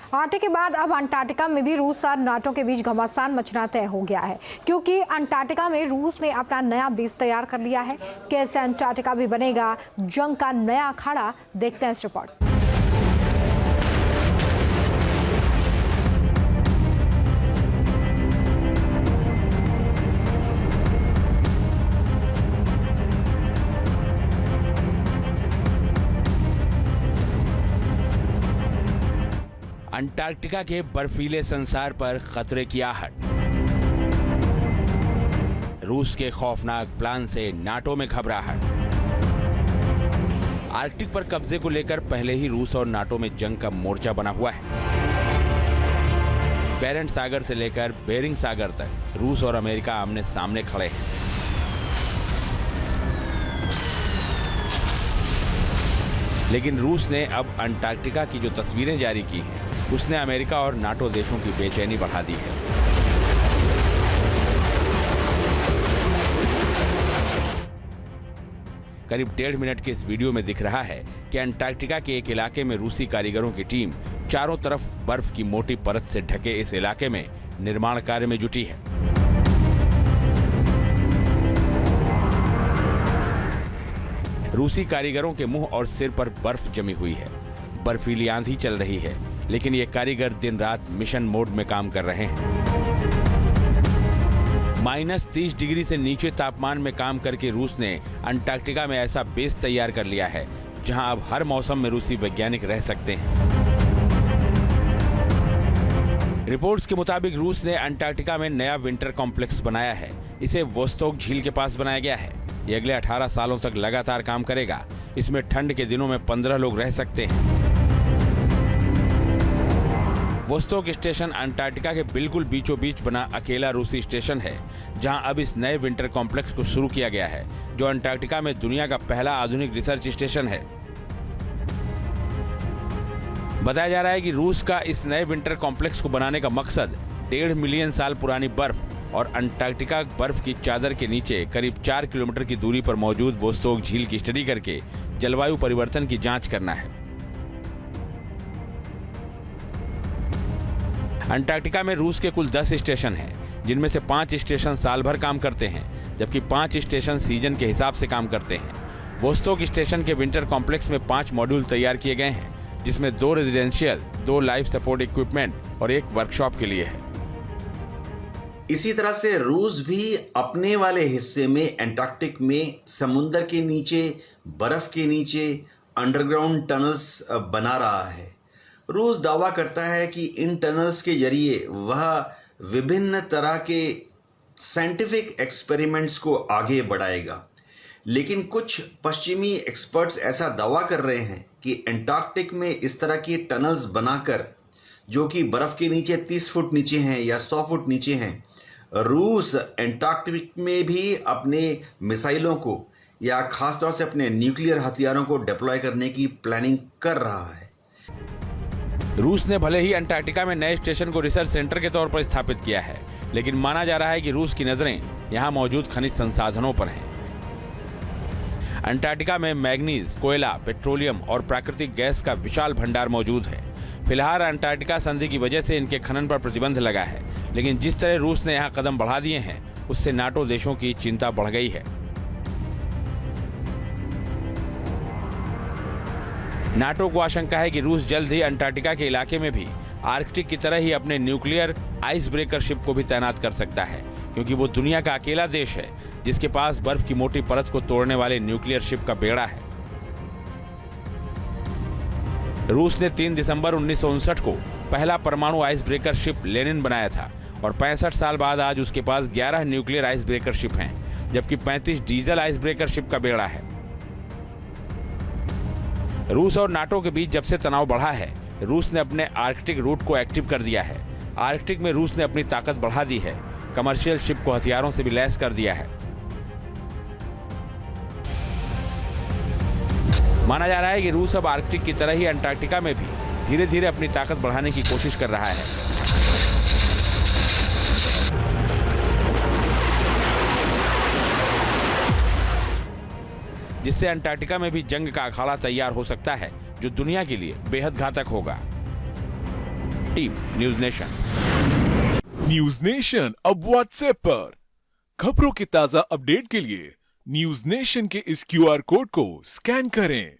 Arctic के बाद अब अंटार्कटिका में भी रूस और नाटो के बीच घमासान मचना तय हो गया है, क्योंकि अंटार्कटिका में रूस ने अपना नया बेस तैयार कर लिया है। कैसे अंटार्कटिका भी बनेगा जंग का नया अखाड़ा, देखते हैं इस रिपोर्ट। अंटार्कटिका के बर्फीले संसार पर खतरे की आहट। रूस के खौफनाक प्लान से नाटो में घबराहट। आर्कटिक पर कब्जे को लेकर पहले ही रूस और नाटो में जंग का मोर्चा बना हुआ है। बैरेंट सागर से लेकर बेरिंग सागर तक रूस और अमेरिका आमने सामने खड़े हैं। लेकिन रूस ने अब अंटार्कटिका की जो तस्वीरें जारी की हैं, उसने अमेरिका और नाटो देशों की बेचैनी बढ़ा दी है। करीब 1.5 मिनट के इस वीडियो में दिख रहा है कि अंटार्कटिका के एक इलाके में रूसी कारीगरों की टीम चारों तरफ बर्फ की मोटी परत से ढके इस इलाके में निर्माण कार्य में जुटी है। रूसी कारीगरों के मुंह और सिर पर बर्फ जमी हुई है। बर्फीली आंधी चल रही है, लेकिन ये कारीगर दिन रात मिशन मोड में काम कर रहे हैं। -30 डिग्री से नीचे तापमान में काम करके रूस ने अंटार्कटिका में ऐसा बेस तैयार कर लिया है जहां अब हर मौसम में रूसी वैज्ञानिक रह सकते हैं। रिपोर्ट्स के मुताबिक रूस ने अंटार्कटिका में नया विंटर कॉम्प्लेक्स बनाया है। इसे वोस्तोक झील के पास बनाया गया है। ये अगले 18 सालों तक लगातार काम करेगा। इसमें ठंड के दिनों में 15 लोग रह सकते हैं। वोस्तोक स्टेशन अंटार्कटिका के बिल्कुल बीचों बीच बना अकेला रूसी स्टेशन है, जहां अब इस नए विंटर कॉम्प्लेक्स को शुरू किया गया है, जो अंटार्कटिका में दुनिया का पहला आधुनिक रिसर्च स्टेशन है। बताया जा रहा है कि रूस का इस नए विंटर कॉम्प्लेक्स को बनाने का मकसद 1.5 मिलियन साल पुरानी बर्फ और अंटार्कटिका बर्फ की चादर के नीचे करीब 4 किलोमीटर की दूरी पर मौजूद वोस्तोक झील की स्टडी करके जलवायु परिवर्तन की जांच करना है। अंटार्कटिका में रूस के कुल 10 स्टेशन हैं, जिनमें से 5 स्टेशन साल भर काम करते हैं, जबकि 5 स्टेशन सीजन के हिसाब से काम करते हैं। वोस्तोक स्टेशन के विंटर कॉम्प्लेक्स में 5 मॉड्यूल तैयार किए गए हैं, जिसमें 2 रेजिडेंशियल, 2 लाइफ सपोर्ट इक्विपमेंट और 1 वर्कशॉप के लिए है। इसी तरह से रूस भी अपने वाले हिस्से में अंटार्कटिक में समुद्र के नीचे, बर्फ के नीचे अंडरग्राउंड टनल्स बना रहा है। रूस दावा करता है कि इन टनल्स के जरिए वह विभिन्न तरह के साइंटिफिक एक्सपेरिमेंट्स को आगे बढ़ाएगा, लेकिन कुछ पश्चिमी एक्सपर्ट्स ऐसा दावा कर रहे हैं कि अंटार्कटिक में इस तरह की टनल्स बनाकर, जो कि बर्फ के नीचे 30 फुट नीचे हैं या 100 फुट नीचे हैं, रूस अंटार्कटिक में भी अपने मिसाइलों को या खासतौर से अपने न्यूक्लियर हथियारों को डिप्लॉय करने की प्लानिंग कर रहा है। रूस ने भले ही अंटार्कटिका में नए स्टेशन को रिसर्च सेंटर के तौर पर स्थापित किया है, लेकिन माना जा रहा है कि रूस की नजरें यहां मौजूद खनिज संसाधनों पर हैं। अंटार्कटिका में मैग्नीज, कोयला, पेट्रोलियम और प्राकृतिक गैस का विशाल भंडार मौजूद है। फिलहाल अंटार्कटिका संधि की वजह से इनके खनन पर प्रतिबंध लगा है, लेकिन जिस तरह रूस ने यहां कदम बढ़ा दिए हैं, उससे नाटो देशों की चिंता बढ़ गई है। नाटो को आशंका है कि रूस जल्द ही अंटार्कटिका के इलाके में भी आर्कटिक की तरह ही अपने न्यूक्लियर आइस ब्रेकर शिप को भी तैनात कर सकता है, क्योंकि वो दुनिया का अकेला देश है जिसके पास बर्फ की मोटी परत को तोड़ने वाले न्यूक्लियर शिप का बेड़ा है। रूस ने 3 दिसंबर 1959 को पहला परमाणु आइस ब्रेकर शिप लेनिन बनाया था और 65 साल बाद आज उसके पास 11 न्यूक्लियर आइस ब्रेकर शिप हैं, जबकि 35 डीजल आइस ब्रेकर शिप का बेड़ा है। रूस और नाटो के बीच जब से तनाव बढ़ा है, रूस ने अपने आर्कटिक रूट को एक्टिव कर दिया है। आर्कटिक में रूस ने अपनी ताकत बढ़ा दी है, कमर्शियल शिप को हथियारों से भी लैस कर दिया है। माना जा रहा है कि रूस अब आर्कटिक की तरह ही अंटार्कटिका में भी धीरे धीरे अपनी ताकत बढ़ाने की कोशिश कर रहा है। जिससे अंटार्कटिका में भी जंग का अखाड़ा तैयार हो सकता है, जो दुनिया के लिए बेहद घातक होगा। Team news nation. News nation अब व्हाट्सएप पर खबरों के ताजा अपडेट के लिए न्यूज नेशन के इस QR कोड को स्कैन करें